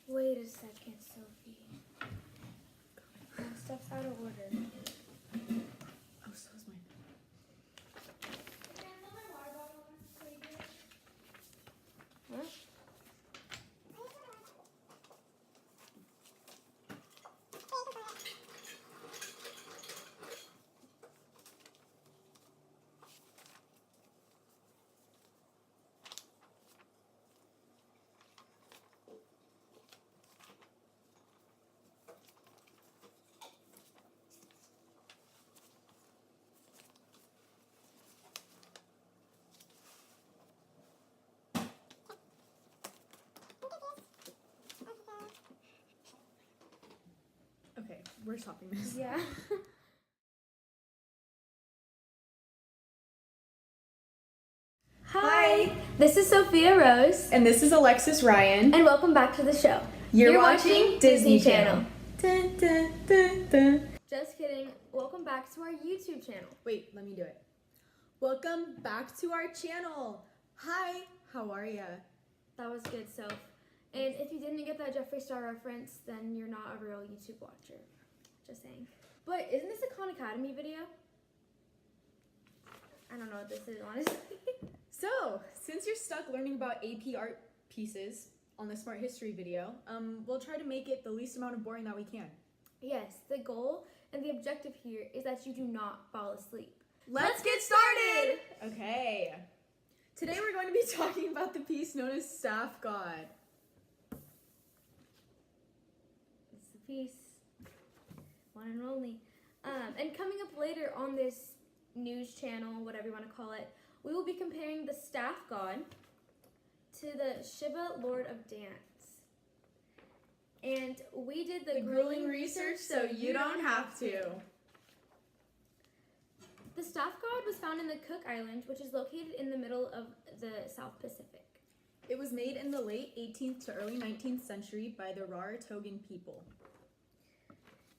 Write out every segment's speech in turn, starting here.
Wait a second, Sophie. My stuff's out of order. Oh, so is mine. Huh? Okay, we're stopping this. Yeah. Hi, this is Sophia Rose, And this is Alexis Ryan. and welcome back to the show. You're watching Disney Channel. Dun, dun, dun, dun. Just kidding. Welcome back to our YouTube channel. Wait, let me do it. Welcome back to our channel. Hi, how are ya? That was good, Soph. And if you didn't get that Jeffree Star reference, then you're not a real YouTube watcher. Just saying. But isn't this a Khan Academy video? I don't know what this is, honestly. So, since you're stuck learning about AP art pieces on the Smart History video, we'll try to make it the least amount of boring that we can. Yes, the goal and the objective here is that you do not fall asleep. Let's get started! Okay. Today we're going to be talking about the piece known as Staff God. It's the piece. One and only. And coming up later on this news channel, whatever you want to call it, we will be comparing the Staff God to the Shiva Lord of Dance. And we did the grueling research so you don't have to. The Staff God was found in the Cook Islands, which is located in the middle of the South Pacific. It was made in the late 18th to early 19th century by the Rarotongan people.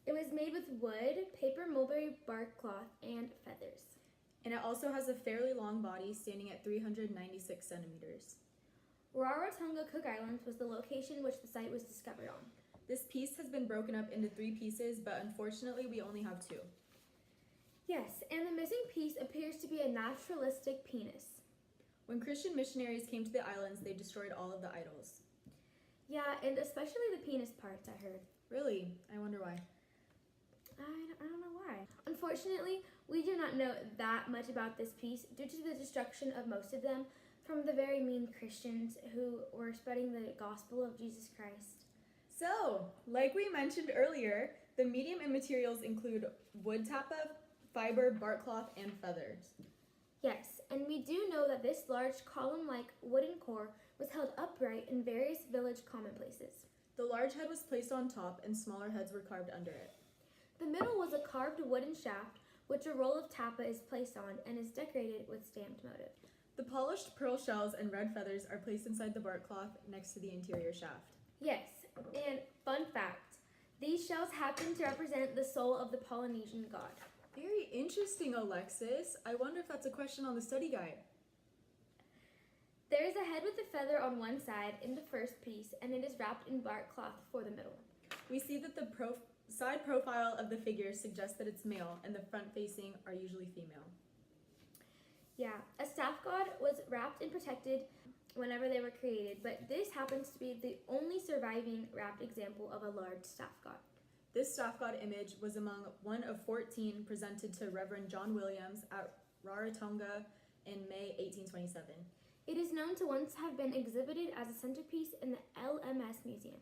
It was made with wood, paper mulberry bark cloth, and feathers. And it also has a fairly long body standing at 396 centimeters. Rarotonga Cook Islands was the location which the site was discovered on. This piece has been broken up into 3 pieces, but unfortunately we only have 2. Yes, and the missing piece appears to be a naturalistic penis. When Christian missionaries came to the islands, they destroyed all of the idols. Yeah, and especially the penis parts, I heard. Really? I wonder why. I don't know why. Unfortunately, we do not know that much about this piece due to the destruction of most of them from the very mean Christians who were spreading the gospel of Jesus Christ. So, like we mentioned earlier, the medium and materials include wood tapa, fiber, bark cloth, and feathers. Yes, and we do know that this large column-like wooden core was held upright in various village commonplaces. The large head was placed on top and smaller heads were carved under it. The middle was a carved wooden shaft, which a roll of tapa is placed on and is decorated with stamped motif. The polished pearl shells and red feathers are placed inside the bark cloth next to the interior shaft. Yes, and fun fact, these shells happen to represent the soul of the Polynesian god. Very interesting, Alexis. I wonder if that's a question on the study guide. There is a head with a feather on one side in the first piece, and it is wrapped in bark cloth for the middle. We see that the side profile of the figure suggests that it's male, and the front facing are usually female. Yeah, a staff god was wrapped and protected whenever they were created, but this happens to be the only surviving wrapped example of a large staff god. This staff god image was among one of 14 presented to Reverend John Williams at Rarotonga in May 1827. It is known to once have been exhibited as a centerpiece in the LMS Museum.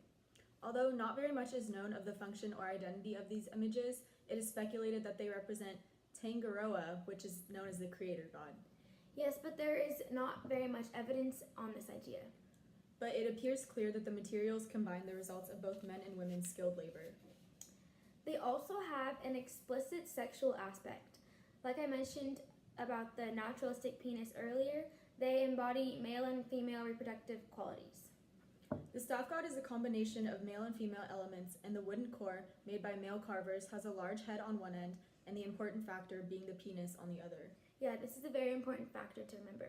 Although not very much is known of the function or identity of these images, it is speculated that they represent Tangaroa, which is known as the creator god. Yes, but there is not very much evidence on this idea. But it appears clear that the materials combine the results of both men and women's skilled labor. They also have an explicit sexual aspect. Like I mentioned about the naturalistic penis earlier, they embody male and female reproductive qualities. The staff god is a combination of male and female elements, and the wooden core, made by male carvers, has a large head on one end, and the important factor being the penis on the other. Yeah, this is a very important factor to remember.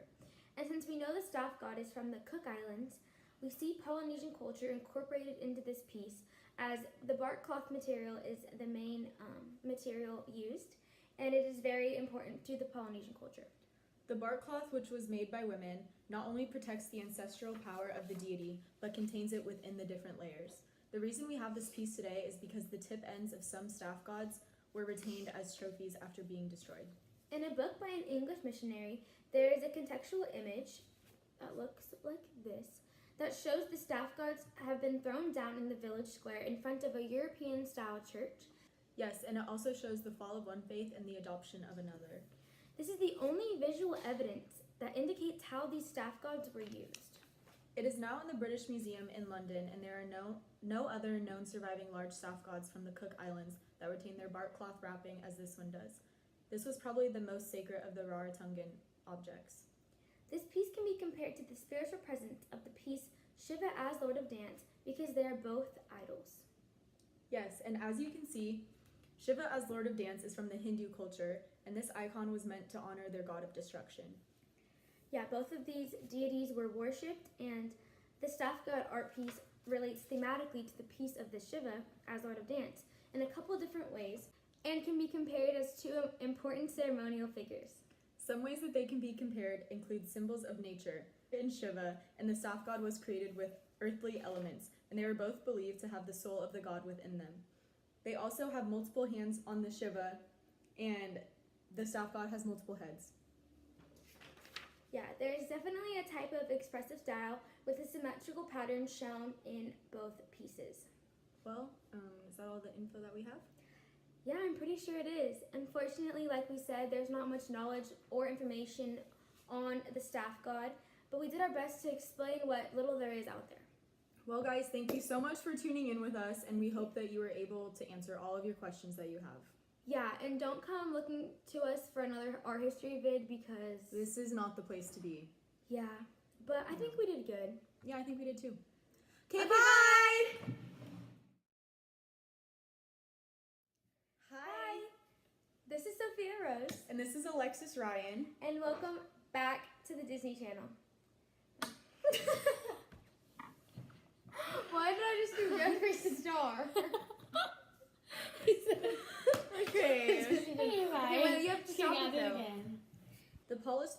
And since we know the staff god is from the Cook Islands, we see Polynesian culture incorporated into this piece, as the bark cloth material is the main material used, and it is very important to the Polynesian culture. The bark cloth, which was made by women, not only protects the ancestral power of the deity, but contains it within the different layers. The reason we have this piece today is because the tip ends of some staff gods were retained as trophies after being destroyed. In a book by an English missionary, there is a contextual image that looks like this that shows the staff gods have been thrown down in the village square in front of a European-style church. Yes, and it also shows the fall of one faith and the adoption of another. This is the only visual evidence that indicates how these staff gods were used. It is now in the British Museum in London, and there are no other known surviving large staff gods from the Cook Islands that retain their bark cloth wrapping as this one does. This was probably the most sacred of the Rarotongan objects. This piece can be compared to the spiritual presence of the piece Shiva as Lord of Dance because they are both idols. Yes, and as you can see, Shiva as Lord of Dance is from the Hindu culture, and this icon was meant to honor their god of destruction. Yeah, both of these deities were worshipped, and the staff god art piece relates thematically to the piece of the Shiva as Lord of Dance in a couple different ways and can be compared as two important ceremonial figures. Some ways that they can be compared include symbols of nature. In Shiva, and the staff god was created with earthly elements, and they were both believed to have the soul of the god within them. They also have multiple hands on the Shiva, and the staff god has multiple heads. Yeah, there is definitely a type of expressive style with a symmetrical pattern shown in both pieces. Well, is that all the info that we have? Yeah, I'm pretty sure it is. Unfortunately, like we said, there's not much knowledge or information on the staff god, but we did our best to explain what little there is out there. Well, guys, thank you so much for tuning in with us, and we hope that you were able to answer all of your questions that you have. Yeah, and don't come looking to us for another art history vid because This is not the place to be. yeah, but I think we did good. Yeah, I think we did too. Okay, Okay, bye! Hi, this is Sophia Rose, And this is Alexis Ryan. and welcome back to the Disney Channel. Why did I just do Jeffree Star? Okay. Okay, well, you have to stop it though. again. The polished...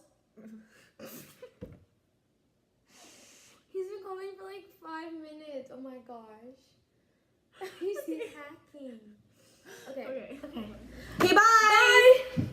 He's been calling for like 5 minutes. Oh my gosh. He's hacking. Okay. Okay. Okay. Okay, bye!